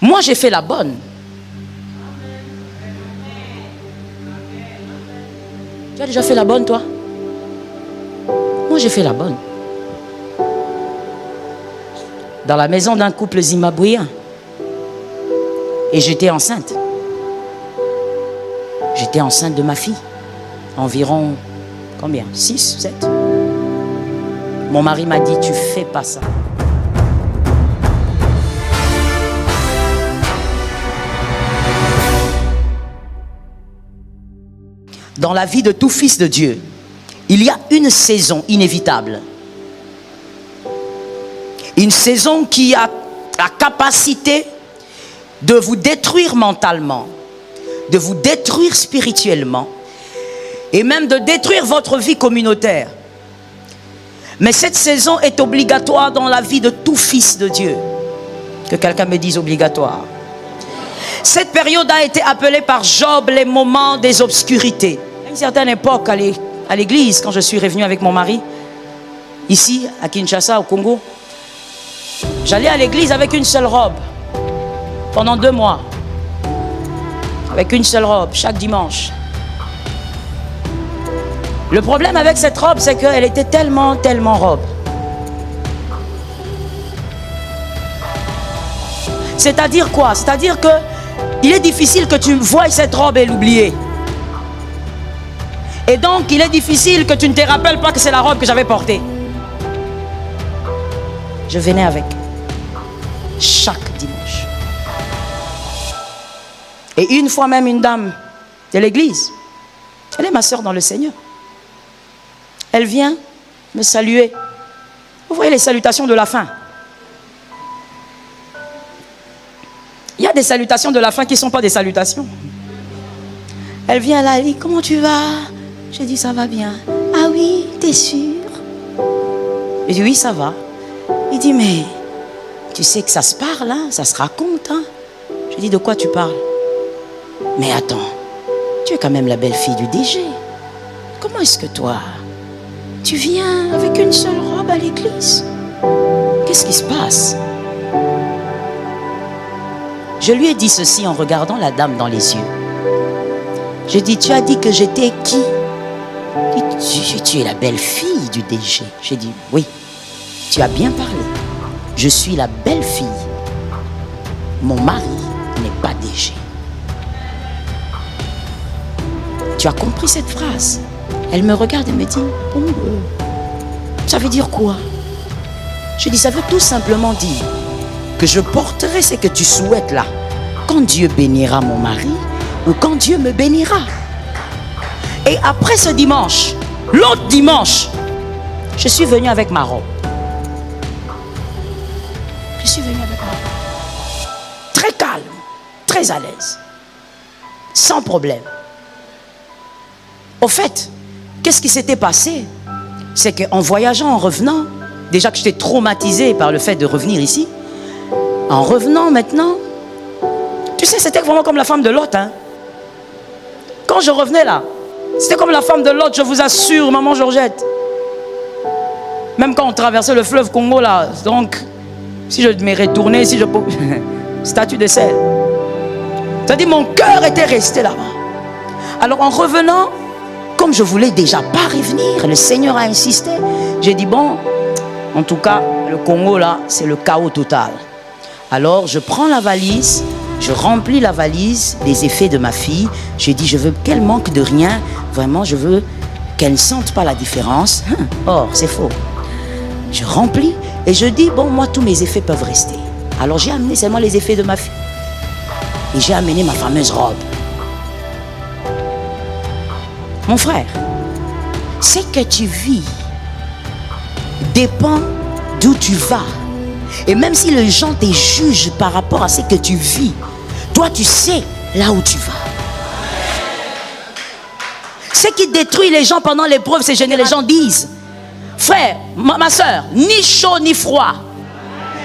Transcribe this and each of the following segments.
Moi, j'ai fait la bonne. Tu as déjà fait la bonne, toi? Moi, j'ai fait la bonne. Dans la maison d'un couple zimbabwéen. Et j'étais enceinte. J'étais enceinte de ma fille. Environ, combien? 6, 7. Mon mari m'a dit, tu fais pas ça. Dans la vie de tout fils de Dieu, il y a une saison inévitable. Une saison qui a la capacité de vous détruire mentalement, de vous détruire spirituellement et même de détruire votre vie communautaire. Mais cette saison est obligatoire dans la vie de tout fils de Dieu. Que quelqu'un me dise obligatoire. Cette période a été appelée par Job les moments des obscurités. À une certaine époque, à l'église, quand je suis revenu avec mon mari, ici, à Kinshasa, au Congo, j'allais à l'église avec une seule robe, pendant 2 mois. Avec une seule robe, chaque dimanche. Le problème avec cette robe, c'est qu'elle était tellement robe. C'est-à-dire quoi? C'est-à-dire que il est difficile que tu voies cette robe et l'oublier. Et donc, il est difficile que tu ne te rappelles pas que c'est la robe que j'avais portée. Je venais avec. Chaque dimanche. Et une fois même, une dame de l'église, elle est ma soeur dans le Seigneur. Elle vient me saluer. Vous voyez les salutations de la fin. Il y a des salutations de la fin qui ne sont pas des salutations. Elle vient là, elle dit, comment tu vas? Je dis, ça va bien. Ah oui, t'es sûr? Je dis, oui, ça va. Il dit, mais tu sais que ça se parle, hein? Ça se raconte. Hein? Je dis, de quoi tu parles? Mais attends, tu es quand même la belle-fille du DG. Comment est-ce que toi, tu viens avec une seule robe à l'église? Qu'est-ce qui se passe? Je lui ai dit ceci en regardant la dame dans les yeux. Je dis, tu as dit que j'étais qui? Il dit, tu es la belle-fille du DG. J'ai dit, oui, tu as bien parlé. Je suis la belle-fille. Mon mari n'est pas DG. Tu as compris cette phrase? Elle me regarde et me dit, oh, ça veut dire quoi? Je dis, ça veut tout simplement dire que je porterai ce que tu souhaites là, quand Dieu bénira mon mari ou quand Dieu me bénira. Et après ce dimanche, l'autre dimanche, je suis venu avec ma robe. Je suis venu avec ma robe. Très calme, très à l'aise, sans problème. Au fait, qu'est-ce qui s'était passé? C'est qu'en voyageant, en revenant, déjà que j'étais traumatisé par le fait de revenir ici, en revenant maintenant, tu sais, c'était vraiment comme la femme de Lot. Hein? Quand je revenais là, c'était comme la femme de Lot, je vous assure, maman Georgette. Même quand on traversait le fleuve Congo là, donc, si je me retournais, si je... statue de sel. C'est-à-dire, mon cœur était resté là-bas. Alors en revenant, comme je voulais déjà pas revenir, le Seigneur a insisté. J'ai dit, bon, en tout cas, le Congo là, c'est le chaos total. Alors, je prends la valise, je remplis la valise des effets de ma fille. J'ai dit, je veux qu'elle manque de rien. Vraiment, je veux qu'elle ne sente pas la différence. Or, c'est faux. Je remplis et je dis, bon, moi, tous mes effets peuvent rester. Alors, j'ai amené seulement les effets de ma fille. Et j'ai amené ma fameuse robe. Mon frère, ce que tu vis dépend d'où tu vas. Et même si les gens te jugent par rapport à ce que tu vis, toi tu sais là où tu vas. Ce qui détruit les gens pendant l'épreuve, c'est que les gens disent, frère, ma soeur, ni chaud ni froid,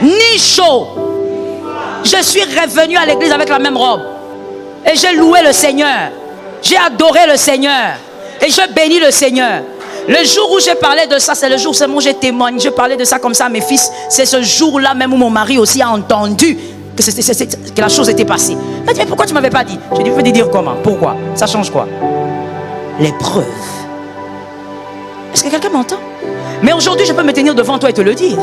ni chaud. Je suis revenu à l'église avec la même robe. Et j'ai loué le Seigneur. J'ai adoré le Seigneur. Et je bénis le Seigneur. Le jour où j'ai parlé de ça, c'est le jour où j'ai témoigné. Je parlais de ça comme ça à mes fils. C'est ce jour-là même où mon mari aussi a entendu que la chose était passée. Elle m'a dit, mais pourquoi tu ne m'avais pas dit? Je lui ai dit, veux dire comment? Pourquoi? Ça change quoi? L'épreuve. Est-ce que quelqu'un m'entend? Mais aujourd'hui, je peux me tenir devant toi et te le dire.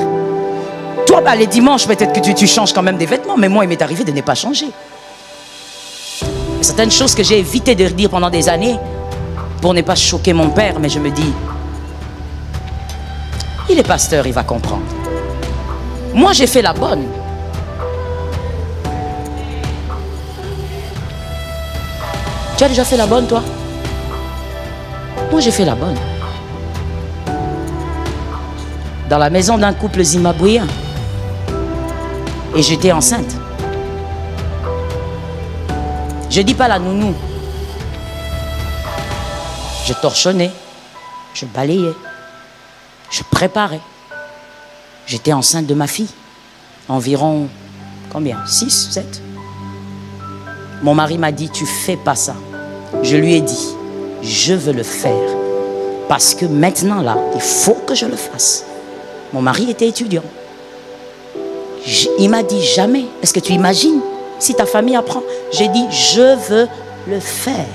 Toi, bah, les dimanches, peut-être que tu changes quand même des vêtements, mais moi, il m'est arrivé de ne pas changer. Il y a certaines choses que j'ai évité de dire pendant des années pour ne pas choquer mon père, mais je me dis, il est pasteur, il va comprendre. Moi, j'ai fait la bonne. Tu as déjà fait la bonne, toi? Moi, j'ai fait la bonne. Dans la maison d'un couple zimbabwéen. Et j'étais enceinte. Je ne dis pas la nounou. Je torchonnais. Je balayais. Je préparais. J'étais enceinte de ma fille. Environ, combien? 6, 7. Mon mari m'a dit, tu fais pas ça. Je lui ai dit, je veux le faire. Parce que maintenant, là, il faut que je le fasse. Mon mari était étudiant. Il m'a dit, jamais. Est-ce que tu imagines si ta famille apprend? J'ai dit, je veux le faire.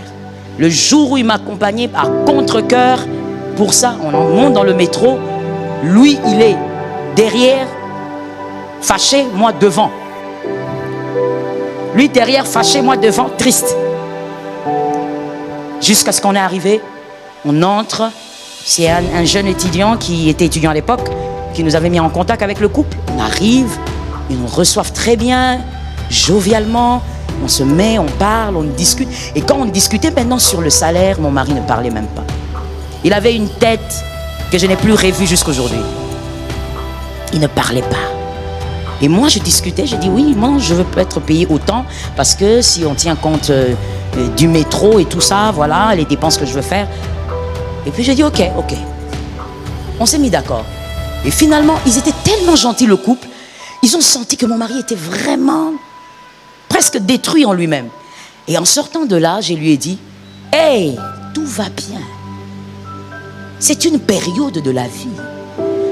Le jour où il m'accompagnait à contre-cœur, pour ça, on monte dans le métro. Lui, il est derrière, fâché, moi devant. Lui derrière, fâché, moi devant, triste. Jusqu'à ce qu'on est arrivé, on entre. C'est un jeune étudiant qui était étudiant à l'époque, qui nous avait mis en contact avec le couple. On arrive, ils nous reçoivent très bien, jovialement. On se met, on parle, on discute. Et quand on discutait maintenant sur le salaire, mon mari ne parlait même pas. Il avait une tête que je n'ai plus revue jusqu'aujourd'hui. Il ne parlait pas. Et moi, je discutais, je dis oui, moi, je veux être payé autant parce que si on tient compte du métro et tout ça, voilà, les dépenses que je veux faire. Et puis, j'ai dit ok. On s'est mis d'accord. Et finalement, ils étaient tellement gentils, le couple. Ils ont senti que mon mari était vraiment presque détruit en lui-même. Et en sortant de là, je lui ai dit, hey, tout va bien. C'est une période de la vie.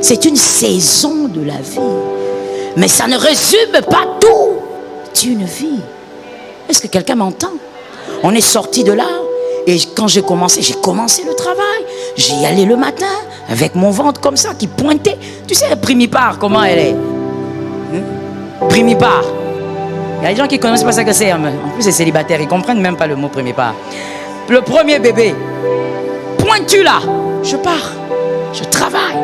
C'est une saison de la vie. Mais ça ne résume pas tout. C'est une vie. Est-ce que quelqu'un m'entend? On est sorti de là. Et quand j'ai commencé le travail. J'y allais le matin avec mon ventre comme ça qui pointait. Tu sais, Primipare, comment elle est? Primipare. Il y a des gens qui ne connaissent pas ça que c'est. En plus, c'est célibataire. Ils ne comprennent même pas le mot Primipare. Le premier bébé. Pointu là. Je pars. Je travaille.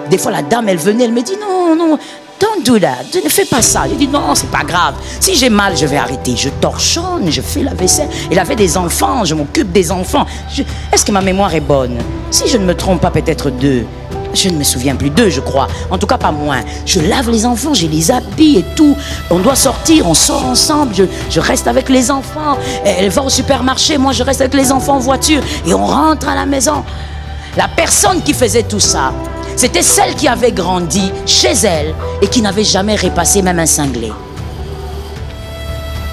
Des fois, la dame, elle venait, elle me dit non, don't do that. Ne fais pas ça. Je dis non, c'est pas grave. Si j'ai mal, je vais arrêter. Je torchonne, je fais la vaisselle. Elle avait des enfants, je m'occupe des enfants. Est-ce que ma mémoire est bonne? Si je ne me trompe pas, peut-être 2. Je ne me souviens plus, 2, je crois. En tout cas, pas moins. Je lave les enfants, je les habille et tout. On doit sortir, on sort ensemble. Je reste avec les enfants. Elle va au supermarché, moi je reste avec les enfants en voiture. Et on rentre à la maison. La personne qui faisait tout ça, c'était celle qui avait grandi chez elle et qui n'avait jamais repassé même un cinglé.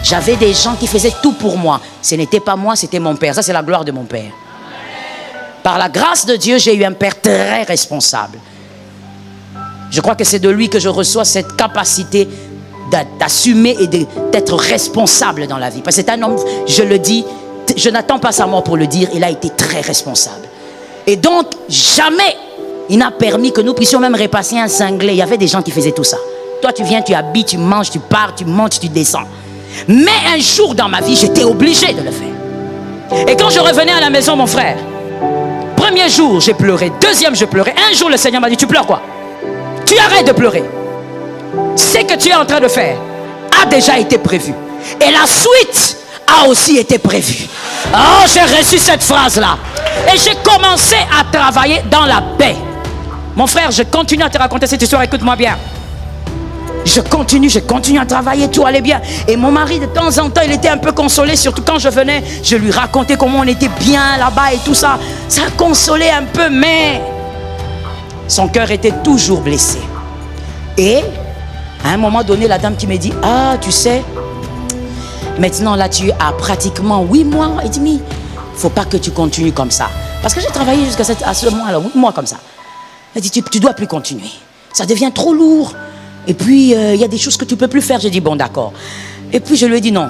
J'avais des gens qui faisaient tout pour moi. Ce n'était pas moi, c'était mon père. Ça, c'est la gloire de mon père. Par la grâce de Dieu, j'ai eu un père très responsable. Je crois que c'est de lui que je reçois cette capacité d'assumer et d'être responsable dans la vie. Parce que c'est un homme, je le dis, je n'attends pas sa mort pour le dire, il a été très responsable. Et donc, jamais il n'a permis que nous puissions même repasser un cinglé. Il y avait des gens qui faisaient tout ça. Toi, tu viens, tu habilles, tu manges, tu pars, tu montes, tu descends. Mais un jour dans ma vie, j'étais obligé de le faire. Et quand je revenais à la maison, mon frère, premier jour, j'ai pleuré. Deuxième, je pleurais. Un jour, le Seigneur m'a dit, tu pleures quoi? Tu arrêtes de pleurer. Ce que tu es en train de faire a déjà été prévu. Et la suite a aussi été prévue. Oh, j'ai reçu cette phrase-là. Et j'ai commencé à travailler dans la paix. Mon frère, je continue à te raconter cette histoire, écoute-moi bien. Je continue à travailler, tout allait bien. Et mon mari, de temps en temps, il était un peu consolé, surtout quand je venais, je lui racontais comment on était bien là-bas et tout ça. Ça consolait un peu, mais son cœur était toujours blessé. Et à un moment donné, la dame qui me dit, ah, tu sais, maintenant là, tu as pratiquement 8 mois et demi. Il ne faut pas que tu continues comme ça. Parce que j'ai travaillé jusqu'à ce moment-là, 8 mois comme ça. Elle dit, tu ne dois plus continuer. Ça devient trop lourd. Et puis, il y a des choses que tu ne peux plus faire. J'ai dit, bon, d'accord. Et puis, je lui ai dit, non,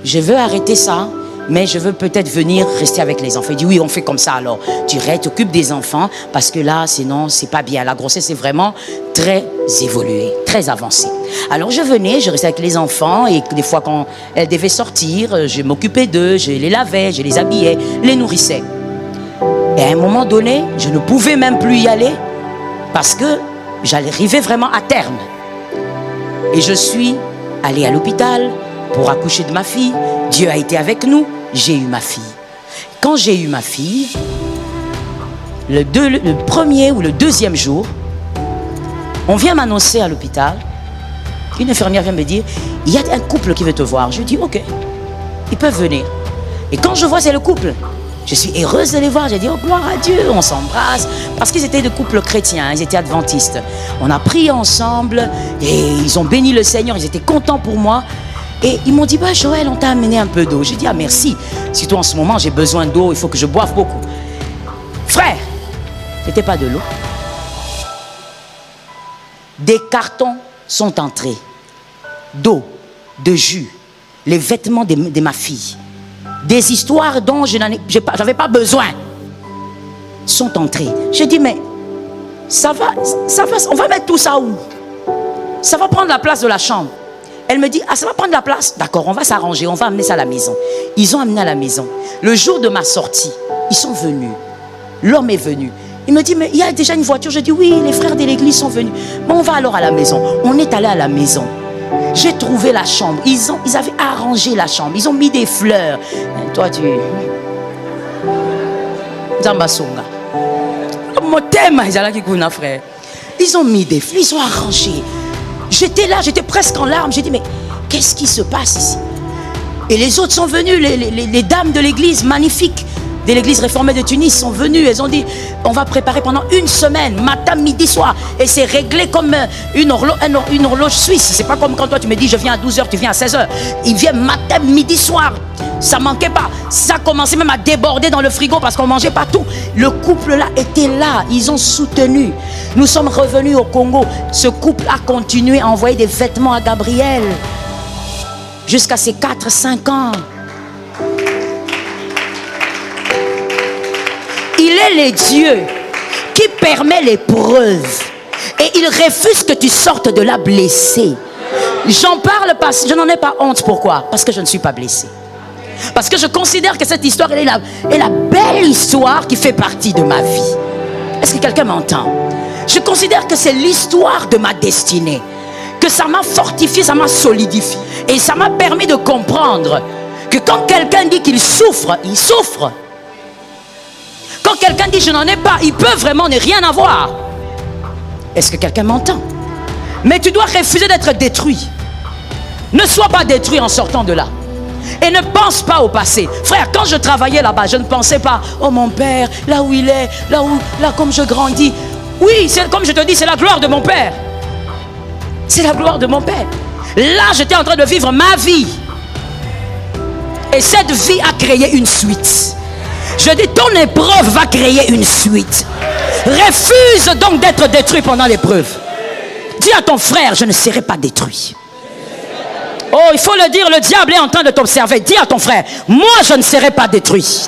je veux arrêter ça, mais je veux peut-être venir rester avec les enfants. Il dit, oui, on fait comme ça alors. Tu t'occupes des enfants, parce que là, sinon, c'est pas bien. La grossesse est vraiment très évoluée, très avancée. Alors, je venais, je restais avec les enfants, et des fois, quand elles devaient sortir, je m'occupais d'eux, je les lavais, je les habillais, les nourrissais. Et à un moment donné, je ne pouvais même plus y aller, parce que j'allais arriver vraiment à terme. Et je suis allé à l'hôpital pour accoucher de ma fille. Dieu a été avec nous, j'ai eu ma fille. Quand j'ai eu ma fille, le premier ou le deuxième jour, on vient m'annoncer à l'hôpital, une infirmière vient me dire, il y a un couple qui veut te voir. Je dis, ok, ils peuvent venir. Et quand je vois c'est le couple, je suis heureuse de les voir. J'ai dit, oh gloire à Dieu, on s'embrasse. Parce qu'ils étaient de couples chrétiens, ils étaient adventistes. On a prié ensemble et ils ont béni le Seigneur, ils étaient contents pour moi. Et ils m'ont dit, bah Joël, on t'a amené un peu d'eau. J'ai dit, ah merci, surtout en ce moment j'ai besoin d'eau, il faut que je boive beaucoup. Frère, c'était pas de l'eau. Des cartons sont entrés d'eau, de jus, les vêtements de ma fille. Des histoires dont je n'avais pas besoin sont entrées. J'ai dit, mais ça va, on va mettre tout ça où? Ça va prendre la place de la chambre. Elle me dit, ah, ça va prendre la place. D'accord, on va s'arranger, on va amener ça à la maison. Ils ont amené à la maison. Le jour de ma sortie, ils sont venus. L'homme est venu. Il me dit, mais il y a déjà une voiture. Je dis, oui, les frères de l'église sont venus. Bon, on va alors à la maison. On est allé à la maison. J'ai trouvé la chambre. Ils avaient arrangé la chambre. Ils ont mis des fleurs. Toi, tu... Zambasonga. Frère. Ils ont mis des fleurs. Ils ont arrangé. J'étais là, j'étais presque en larmes. J'ai dit, mais qu'est-ce qui se passe ici? Et les autres sont venus. Les dames de l'église magnifique, de l'église réformée de Tunis sont venues. Elles ont dit, on va préparer pendant une semaine, matin, midi, soir. Et c'est réglé comme une horloge suisse. C'est pas comme quand toi tu me dis, je viens à 12h, tu viens à 16h. Ils viennent matin, midi, soir. Ça manquait pas. Ça commençait même à déborder dans le frigo parce qu'on mangeait pas tout. Le couple là était là. Ils ont soutenu. Nous sommes revenus au Congo. Ce couple a continué à envoyer des vêtements à Gabriel. Jusqu'à ses 4-5 ans. Il est le Dieu qui permet l'épreuve et il refuse que tu sortes de là blessé. J'en parle parce que je n'en ai pas honte. Pourquoi? Parce que je ne suis pas blessé. Parce que je considère que cette histoire est la belle histoire qui fait partie de ma vie. Est-ce que quelqu'un m'entend? Je considère que c'est l'histoire de ma destinée. Que ça m'a fortifié, ça m'a solidifié. Et ça m'a permis de comprendre que quand quelqu'un dit qu'il souffre, il souffre. Quand quelqu'un dit je n'en ai pas, il peut vraiment ne rien avoir. Est-ce que quelqu'un m'entend? Mais tu dois refuser d'être détruit. Ne sois pas détruit en sortant de là. Et ne pense pas au passé. Frère, quand je travaillais là-bas, je ne pensais pas, oh mon père, là où il est, là comme je grandis. Oui, c'est comme je te dis, c'est la gloire de mon père. C'est la gloire de mon père. Là, j'étais en train de vivre ma vie. Et cette vie a créé une suite. Je dis, ton épreuve va créer une suite. Refuse donc d'être détruit pendant l'épreuve. Dis à ton frère, je ne serai pas détruit. Oh, il faut le dire, le diable est en train de t'observer. Dis à ton frère, moi je ne serai pas détruit.